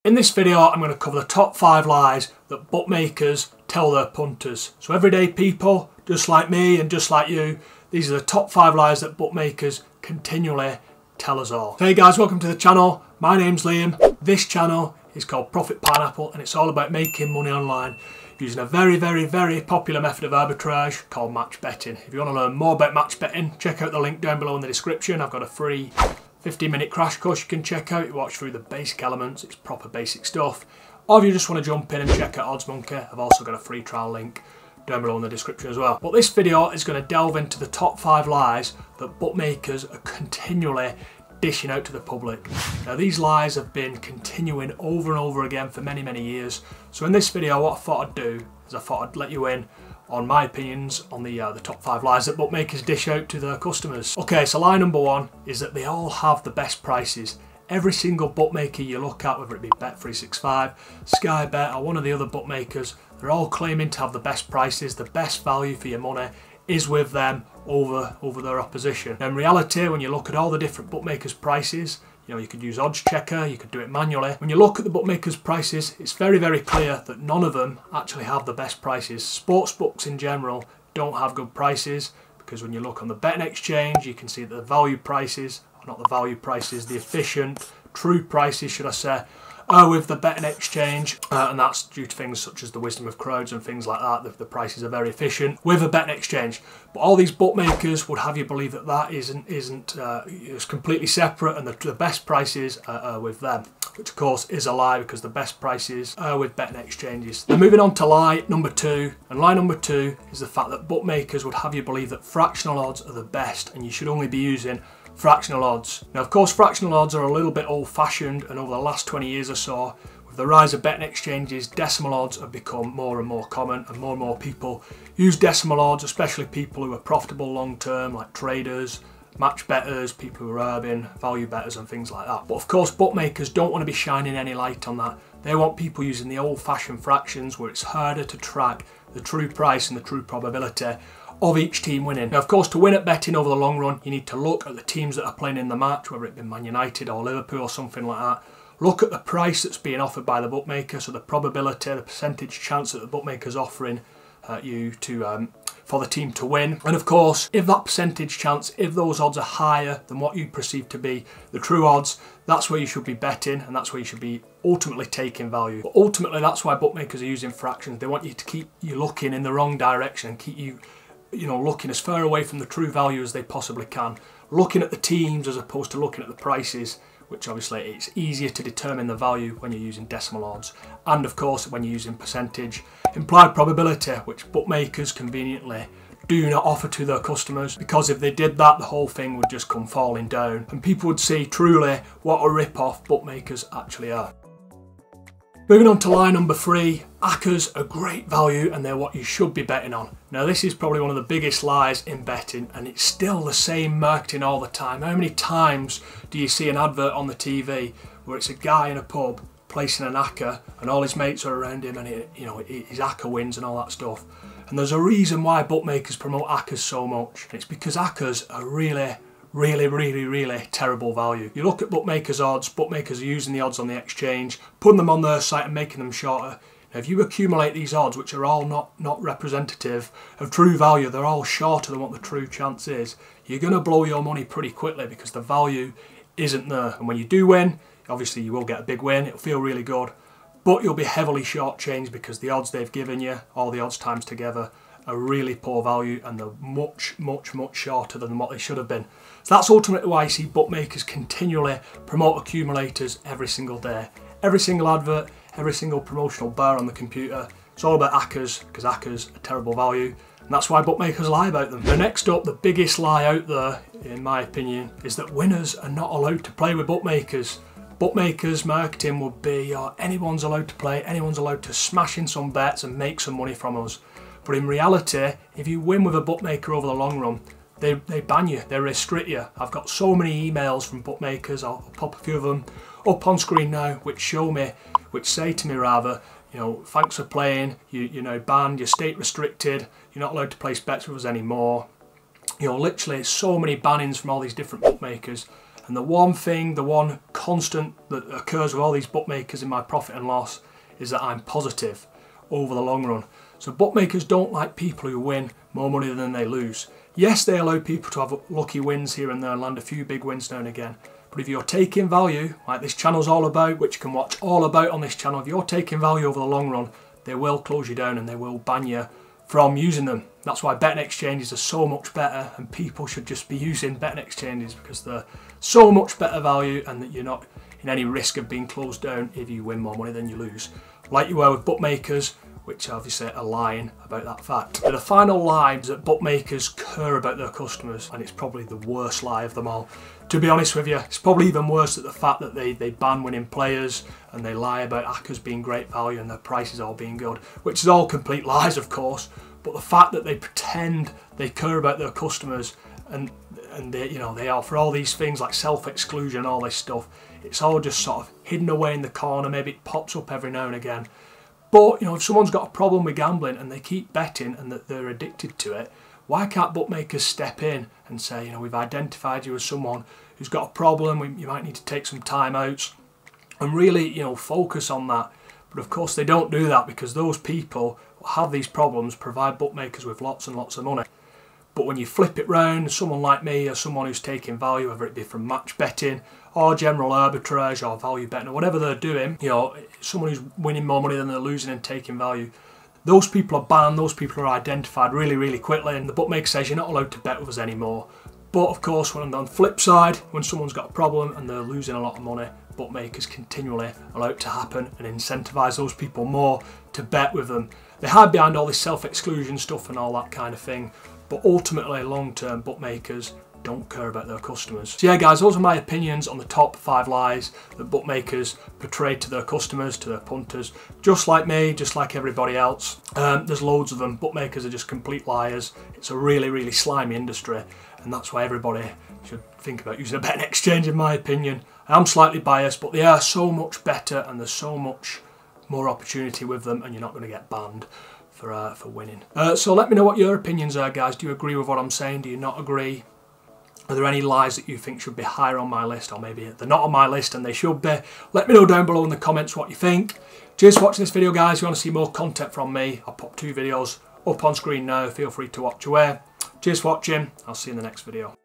In this video, I'm going to cover the top 5 lies that bookmakers tell their punters. So everyday people, just like me and just like you, these are the top 5 lies that bookmakers continually tell us all. Hey guys, welcome to the channel. My name's Liam. This channel is called Profit Pineapple and it's all about making money online using a very popular method of arbitrage called match betting. If you want to learn more about match betting, check out the link down below in the description. I've got a free 15-minute crash course you can check out. You watch through the basic elements, it's proper basic stuff. Or if you just want to jump in and check out OddsMonkey, I've also got a free trial link down below in the description as well. But this video is going to delve into the top 5 lies that bookmakers are continually dishing out to the public. Now these lies have been continuing over and over again for many years. So in this video what I thought I'd do is I thought I'd let you in on my opinions on the top 5 lies that bookmakers dish out to their customers. Okay, so lie number 1 is that they all have the best prices. Every single bookmaker you look at, whether it be Bet365, Sky Bet or one of the other bookmakers, they're all claiming to have the best prices, the best value for your money is with them over their opposition. Now in reality, when you look at all the different bookmakers' prices, you know, you could use odds checker, you could do it manually. When you look at the bookmakers' prices, it's very clear that none of them actually have the best prices. Sports books in general don't have good prices because when you look on the betting exchange, you can see that the value prices, or not the value prices, the efficient, true prices, should I say, are with the betting exchange, and that's due to things such as the wisdom of crowds and things like that. The prices are very efficient with a betting exchange. But all these bookmakers would have you believe that that isn't it's completely separate, and the best prices are with them, which of course is a lie because the best prices are with betting exchanges. Now moving on to lie number 2, and lie number 2 is the fact that bookmakers would have you believe that fractional odds are the best and you should only be using fractional odds. Now of course fractional odds are a little bit old-fashioned, and over the last 20 years or so, with the rise of betting exchanges, decimal odds have become more and more common, and more people use decimal odds, especially people who are profitable long term like traders, match bettors, people who are urban, value bettors and things like that. But of course bookmakers don't want to be shining any light on that. They want people using the old-fashioned fractions where it's harder to track the true price and the true probability of each team winning. Now of course, to win at betting over the long run, you need to look at the teams that are playing in the match, whether it be Man United or Liverpool or something like that. Look at the price that's being offered by the bookmaker, so the probability, the percentage chance that the bookmaker's offering you to for the team to win. And of course, if that percentage chance, if those odds are higher than what you perceive to be the true odds, that's where you should be betting, and that's where you should be ultimately taking value. But ultimately, that's why bookmakers are using fractions. They want you to keep you looking in the wrong direction and keep you looking as far away from the true value as they possibly can. Looking at the teams as opposed to looking at the prices, which obviously it's easier to determine the value when you're using decimal odds. And of course, when you're using percentage, implied probability, which bookmakers conveniently do not offer to their customers, because if they did that, the whole thing would just come falling down and people would see truly what a rip-off bookmakers actually are. Moving on to lie number 3, ACCAs are great value and they're what you should be betting on. Now this is probably one of the biggest lies in betting, and it's still the same marketing all the time. How many times do you see an advert on the TV where it's a guy in a pub placing an ACCA and all his mates are around him and his ACCA wins and all that stuff? And there's a reason why bookmakers promote ACCAs so much, and it's because ACCAs are really terrible value. You look at bookmakers' odds, bookmakers are using the odds on the exchange, putting them on their site and making them shorter. Now if you accumulate these odds, which are all not representative of true value, they're all shorter than what the true chance is, you're going to blow your money pretty quickly because the value isn't there. And when you do win, obviously you will get a big win, it'll feel really good, but you'll be heavily shortchanged because the odds they've given you, all the odds times together, are really poor value and they're much shorter than what they should have been. So that's ultimately why you see bookmakers continually promote accumulators every single day. Every single advert, every single promotional bar on the computer, it's all about ACCAs because ACCAs are terrible value, and that's why bookmakers lie about them. Now next up, the biggest lie out there, in my opinion, is that winners are not allowed to play with bookmakers. Bookmakers' marketing would be, anyone's allowed to play, anyone's allowed to smash in some bets and make some money from us. But in reality, if you win with a bookmaker over the long run, they ban you, they restrict you. I've got so many emails from bookmakers, I'll pop a few of them up on screen now, which say to me rather, thanks for playing, you're now banned, you're state restricted, you're not allowed to place bets with us anymore. Literally so many bannings from all these different bookmakers. And the one thing, the one constant that occurs with all these bookmakers in my profit and loss is that I'm positive over the long run. So bookmakers don't like people who win more money than they lose. Yes, they allow people to have lucky wins here and there and land a few big wins now and again. But if you're taking value, like this channel's all about, which you can watch all about on this channel, if you're taking value over the long run, they will close you down and they will ban you from using them. That's why betting exchanges are so much better, and people should just be using betting exchanges because they're so much better value and that you're not in any risk of being closed down if you win more money than you lose. Like you were with bookmakers, which obviously are lying about that fact. The final lie is that bookmakers care about their customers, and it's probably the worst lie of them all. To be honest with you, it's probably even worse than the fact that they ban winning players and they lie about hackers being great value and their prices all being good, which is all complete lies, of course. But the fact that they pretend they care about their customers and they, you know, they offer all these things like self-exclusion, all this stuff, it's all just sort of hidden away in the corner. Maybe it pops up every now and again. But, you know, if someone's got a problem with gambling and they keep betting and that they're addicted to it, why can't bookmakers step in and say, you know, we've identified you as someone who's got a problem, you might need to take some time out and really, you know, focus on that. But of course they don't do that because those people who have these problems provide bookmakers with lots and lots of money. But when you flip it round, someone like me or someone who's taking value, whether it be from match betting or general arbitrage or value betting or whatever they're doing, you know, someone who's winning more money than they're losing and taking value, those people are banned, those people are identified really, really quickly, and the bookmaker says you're not allowed to bet with us anymore. But of course, when on the flip side, when someone's got a problem and they're losing a lot of money, bookmakers continually allow it to happen and incentivise those people more to bet with them. They hide behind all this self-exclusion stuff and all that kind of thing, but ultimately, long-term, bookmakers don't care about their customers. So yeah guys, those are my opinions on the top 5 lies that bookmakers portray to their customers, to their punters, just like me, just like everybody else. There's loads of them. Bookmakers are just complete liars. It's a really, really slimy industry, and that's why everybody should think about using a betting exchange, in my opinion. I'm slightly biased, but they are so much better and there's so much more opportunity with them, and you're not going to get banned for winning. So let me know what your opinions are, guys. Do you agree with what I'm saying? Do you not agree? Are there any lies that you think should be higher on my list, or maybe they're not on my list and they should be? Let me know down below in the comments what you think. Cheers for watching this video, guys. If you want to see more content from me, I'll pop 2 videos up on screen now. Feel free to watch away. Cheers for watching. I'll see you in the next video.